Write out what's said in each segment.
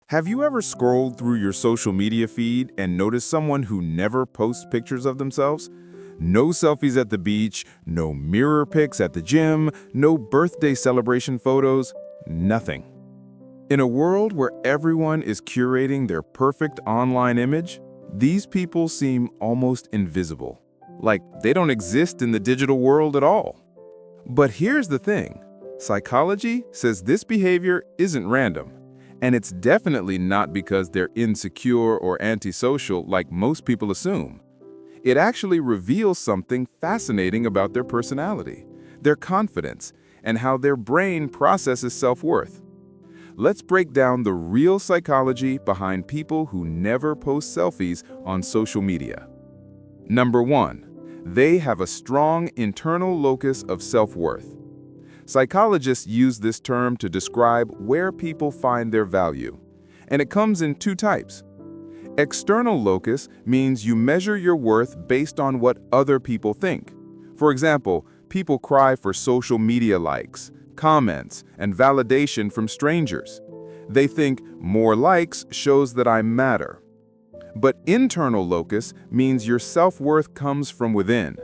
Have you ever scrolled through your social media feed and noticed someone who never posts pictures of themselves? No selfies at the beach, no mirror pics at the gym, no birthday celebration photos, nothing. In a world where everyone is curating their perfect online image, these people seem almost invisible, like they don't exist in the digital world at all. But here's the thing, psychology says this behavior isn't random. And it's definitely not because they're insecure or antisocial like most people assume. It actually reveals something fascinating about their personality, their confidence, and how their brain processes self-worth. Let's break down the real psychology behind people who never post selfies on social media. Number 1, they have a strong internal locus of self-worth. Psychologists use this term to describe where people find their value, and it comes in 2 types. External locus means you measure your worth based on what other people think. For example, people cry for social media likes, comments, and validation from strangers. They think more likes shows that I matter. But internal locus means your self-worth comes from within.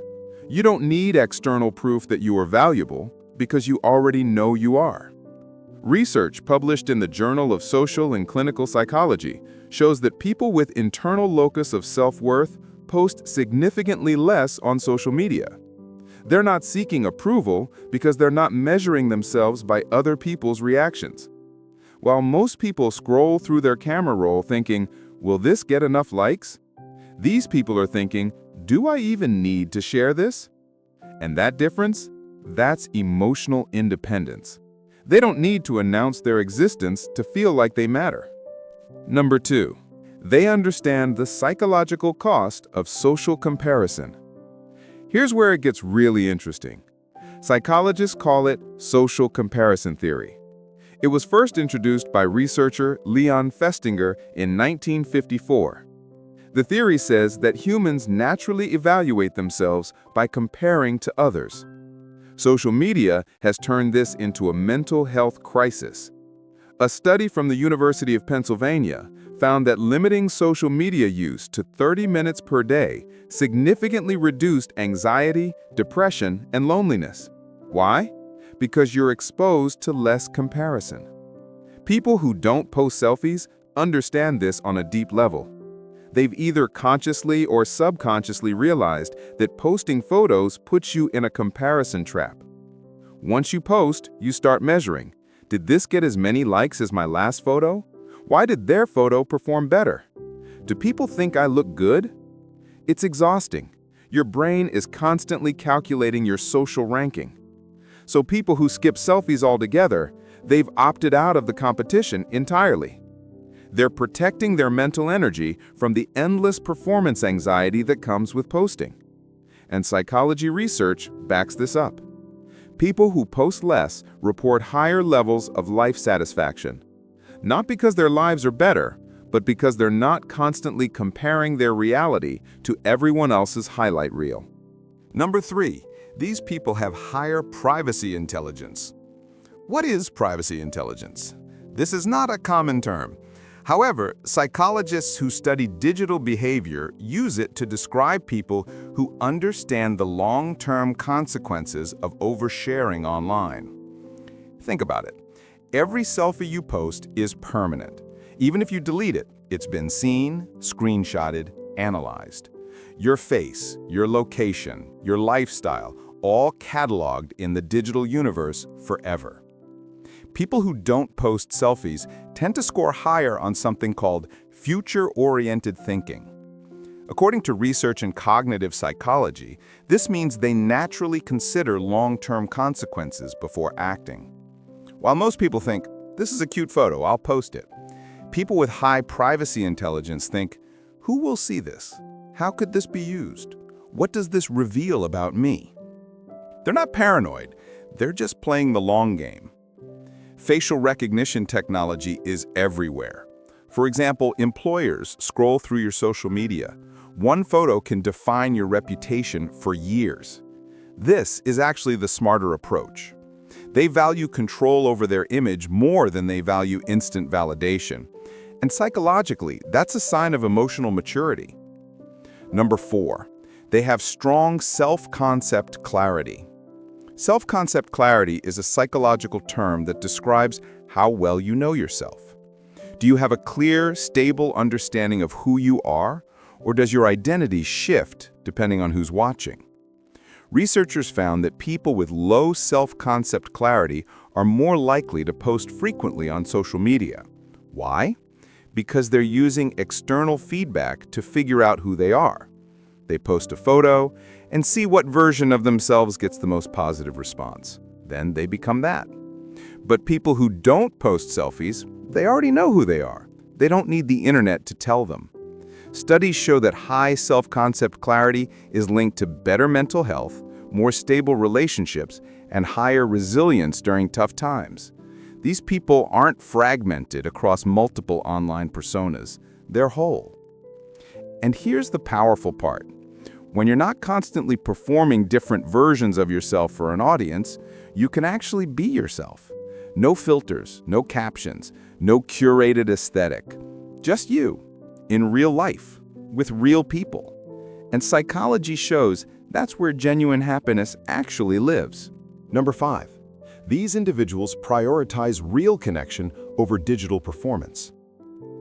You don't need external proof that you are valuable, because you already know you are. Research published in the Journal of Social and Clinical Psychology shows that people with internal locus of self-worth post significantly less on social media. They're not seeking approval because they're not measuring themselves by other people's reactions. While most people scroll through their camera roll thinking, will this get enough likes? These people are thinking, do I even need to share this? And that difference? That's emotional independence. They don't need to announce their existence to feel like they matter. Number 2, they understand the psychological cost of social comparison. Here's where it gets really interesting. Psychologists call it social comparison theory. It was first introduced by researcher Leon Festinger in 1954. The theory says that humans naturally evaluate themselves by comparing to others. Social media has turned this into a mental health crisis. A study from the University of Pennsylvania found that limiting social media use to 30 minutes per day significantly reduced anxiety, depression, and loneliness. Why? Because you're exposed to less comparison. People who don't post selfies understand this on a deep level. They've either consciously or subconsciously realized that posting photos puts you in a comparison trap. Once you post, you start measuring. Did this get as many likes as my last photo? Why did their photo perform better? Do people think I look good? It's exhausting. Your brain is constantly calculating your social ranking. So people who skip selfies altogether, they've opted out of the competition entirely. They're protecting their mental energy from the endless performance anxiety that comes with posting. And psychology research backs this up. People who post less report higher levels of life satisfaction. Not because their lives are better, but because they're not constantly comparing their reality to everyone else's highlight reel. Number 3, these people have higher privacy intelligence. What is privacy intelligence? This is not a common term. However, psychologists who study digital behavior use it to describe people who understand the long-term consequences of oversharing online. Think about it. Every selfie you post is permanent. Even if you delete it, it's been seen, screenshotted, analyzed. Your face, your location, your lifestyle, all cataloged in the digital universe forever. People who don't post selfies tend to score higher on something called future-oriented thinking. According to research in cognitive psychology, this means they naturally consider long-term consequences before acting. While most people think, this is a cute photo, I'll post it, people with high privacy intelligence think, who will see this? How could this be used? What does this reveal about me? They're not paranoid, they're just playing the long game. Facial recognition technology is everywhere. For example, employers scroll through your social media. One photo can define your reputation for years. This is actually the smarter approach. They value control over their image more than they value instant validation. And psychologically, that's a sign of emotional maturity. Number 4, they have strong self-concept clarity. Self-concept clarity is a psychological term that describes how well you know yourself. Do you have a clear, stable understanding of who you are, or does your identity shift depending on who's watching? Researchers found that people with low self-concept clarity are more likely to post frequently on social media. Why? Because they're using external feedback to figure out who they are. They post a photo and see what version of themselves gets the most positive response. Then they become that. But people who don't post selfies, they already know who they are. They don't need the internet to tell them. Studies show that high self-concept clarity is linked to better mental health, more stable relationships, and higher resilience during tough times. These people aren't fragmented across multiple online personas. They're whole. And here's the powerful part. When you're not constantly performing different versions of yourself for an audience, you can actually be yourself. No filters, no captions, no curated aesthetic. Just you, in real life, with real people. And psychology shows that's where genuine happiness actually lives. Number 5. These individuals prioritize real connection over digital performance.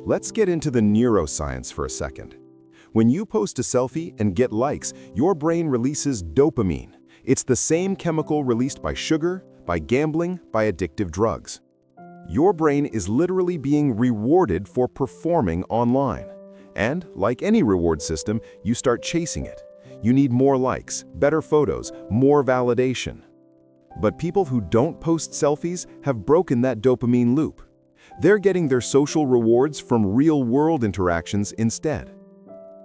Let's get into the neuroscience for a second. When you post a selfie and get likes, your brain releases dopamine. It's the same chemical released by sugar, by gambling, by addictive drugs. Your brain is literally being rewarded for performing online. And, like any reward system, you start chasing it. You need more likes, better photos, more validation. But people who don't post selfies have broken that dopamine loop. They're getting their social rewards from real-world interactions instead.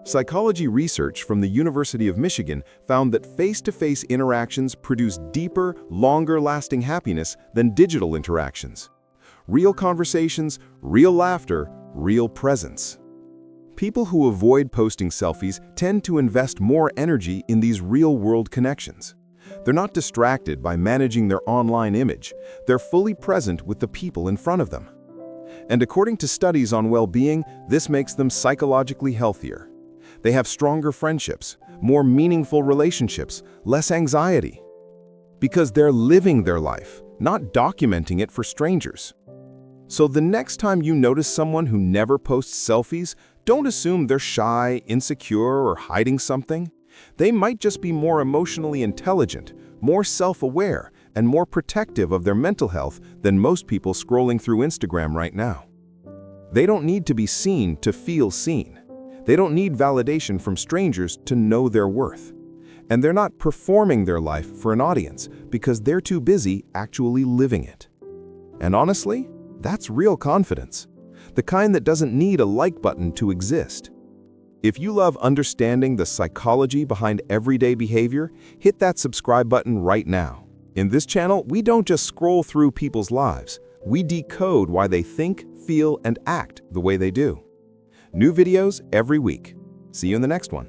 Psychology research from the University of Michigan found that face-to-face interactions produce deeper, longer-lasting happiness than digital interactions. Real conversations, real laughter, real presence. People who avoid posting selfies tend to invest more energy in these real-world connections. They're not distracted by managing their online image. They're fully present with the people in front of them. And according to studies on well-being, this makes them psychologically healthier. They have stronger friendships, more meaningful relationships, less anxiety. Because they're living their life, not documenting it for strangers. So the next time you notice someone who never posts selfies, don't assume they're shy, insecure, or hiding something. They might just be more emotionally intelligent, more self-aware, and more protective of their mental health than most people scrolling through Instagram right now. They don't need to be seen to feel seen. They don't need validation from strangers to know their worth. And they're not performing their life for an audience because they're too busy actually living it. And honestly, that's real confidence. The kind that doesn't need a like button to exist. If you love understanding the psychology behind everyday behavior, hit that subscribe button right now. In this channel, we don't just scroll through people's lives. We decode why they think, feel, and act the way they do. New videos every week. See you in the next one.